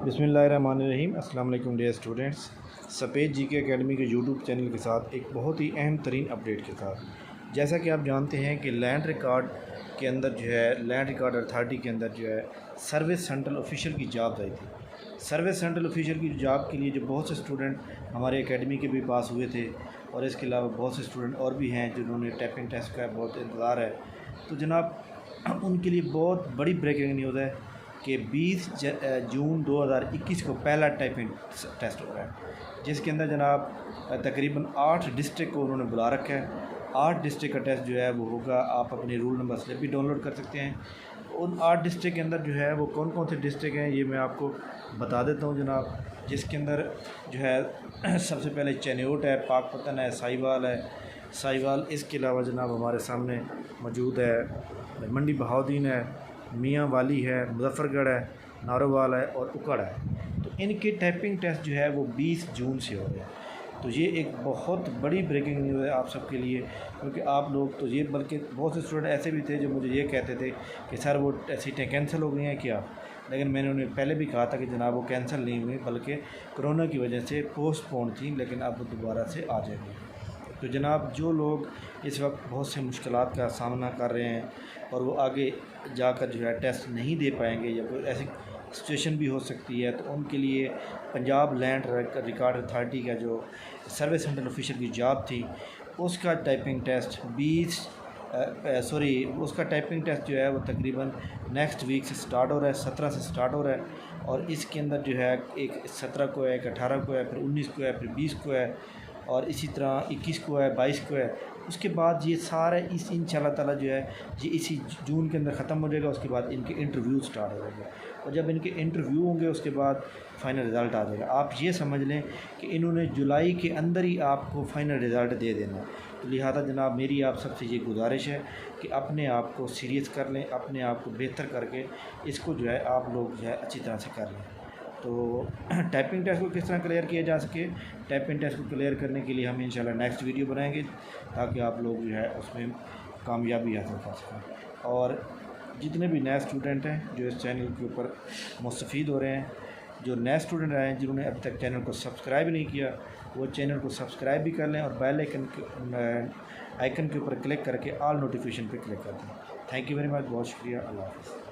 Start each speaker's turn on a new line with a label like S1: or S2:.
S1: बिस्मिल्लाहिर्रहमानिर्रहीम। अस्सलाम वालेकुम डियर स्टूडेंट्स। सफ़ेद जीके एकेडमी के यूट्यूब चैनल के साथ एक बहुत ही अहम तरीन अपडेट के साथ, जैसा कि आप जानते हैं कि लैंड रिकॉर्ड के अंदर जो है लैंड रिकॉर्ड अथॉरिटी के अंदर जो है सर्विस सेंट्रल ऑफिशियल की जॉब आई थी। सर्विस सेंट्रल ऑफिशियल की जॉब के लिए जो बहुत से स्टूडेंट हमारे एकेडमी के भी पास हुए थे और इसके अलावा बहुत से स्टूडेंट और भी हैं जिन्होंने टाइपिंग टेस्ट का बहुत इंतज़ार है, तो जनाब उनके लिए बहुत बड़ी ब्रेकिंग न्यूज़ है कि 20 जून 2021 को पहला टाइपिंग टेस्ट हो रहा है, जिसके अंदर जनाब तकरीबन 8 डिस्ट्रिक्ट को उन्होंने बुला रखा है। 8 डिस्ट्रिक्ट का टेस्ट जो है वो होगा। आप अपने रूल नंबर स्लिप भी डाउनलोड कर सकते हैं। उन 8 डिस्ट्रिक्ट के अंदर जो है वो कौन कौन से डिस्ट्रिक्ट हैं ये मैं आपको बता देता हूँ जनाब। जिसके अंदर जो है सबसे पहले चेन्नोट है, पाकपतन है, साहिवाल। इसके अलावा जनाब हमारे सामने मौजूद है मंडी बहाउद्दीन है, मियाँ वाली है, मुजफ्फरगढ़ है, नारोवाल है और उकड़ है। तो इनके टाइपिंग टेस्ट जो है वो 20 जून से हो रहे हैं। तो ये एक बहुत बड़ी ब्रेकिंग न्यूज़ है आप सबके लिए, क्योंकि आप लोग तो ये बल्कि बहुत से स्टूडेंट ऐसे भी थे जो मुझे ये कहते थे कि सर वो सीटें कैंसिल हो गई हैं क्या, लेकिन मैंने उन्हें पहले भी कहा था कि जनाब वो कैंसिल नहीं हुई बल्कि कोरोना की वजह से पोस्टपोन थी, लेकिन अब दोबारा से आ जाएगी। तो जनाब जो लोग इस वक्त बहुत से मुश्किलात का सामना कर रहे हैं और वो आगे जाकर जो है टेस्ट नहीं दे पाएंगे या कोई ऐसी सिचुएशन भी हो सकती है, तो उनके लिए पंजाब लैंड रिकॉर्ड अथॉरिटी का जो सर्विस सेंट्रल ऑफिशियल की जॉब थी उसका टाइपिंग टेस्ट उसका टाइपिंग टेस्ट जो है वो तकरीबन नेक्स्ट वीक से स्टार्ट हो रहा है, 17 से स्टार्ट हो रहा है। और इसके अंदर जो है एक 17 को है, एक 18 को है, फिर 19 को है, फिर 20 को है और इसी तरह 21 को है, 22 को है। उसके बाद ये सारे इंशाल्लाह ताला जो है ये इसी जून के अंदर ख़त्म हो जाएगा। उसके बाद इनके इंटरव्यू स्टार्ट हो जाएंगे और जब इनके इंटरव्यू होंगे उसके बाद फ़ाइनल रिज़ल्ट आ जाएगा। आप ये समझ लें कि इन्होंने जुलाई के अंदर ही आपको फ़ाइनल रिज़ल्ट दे देना। तो लिहाजा जनाब मेरी आप सबसे ये गुजारिश है कि अपने आप को सीरियस कर लें, अपने आप को बेहतर करके इसको जो है आप लोग जो है अच्छी तरह से कर लें। तो टाइपिंग टेस्ट को किस तरह क्लियर किया जा सके, टाइपिंग टेस्ट को क्लियर करने के लिए हम इंशाल्लाह नेक्स्ट वीडियो बनाएंगे ताकि आप लोग जो है उसमें कामयाबी हासिल कर सकें। और जितने भी नए स्टूडेंट हैं जो इस चैनल के ऊपर मुस्तफ़ीद हो रहे हैं, जो नए स्टूडेंट आए हैं जिन्होंने अभी तक चैनल को सब्सक्राइब नहीं किया, वो चैनल को सब्सक्राइब भी कर लें और बेल आइकन के ऊपर क्लिक करके ऑल नोटिफिकेशन पर क्लिक कर दें। थैंक यू वेरी मच, बहुत शुक्रिया। अल्लाह हाफ़िज़।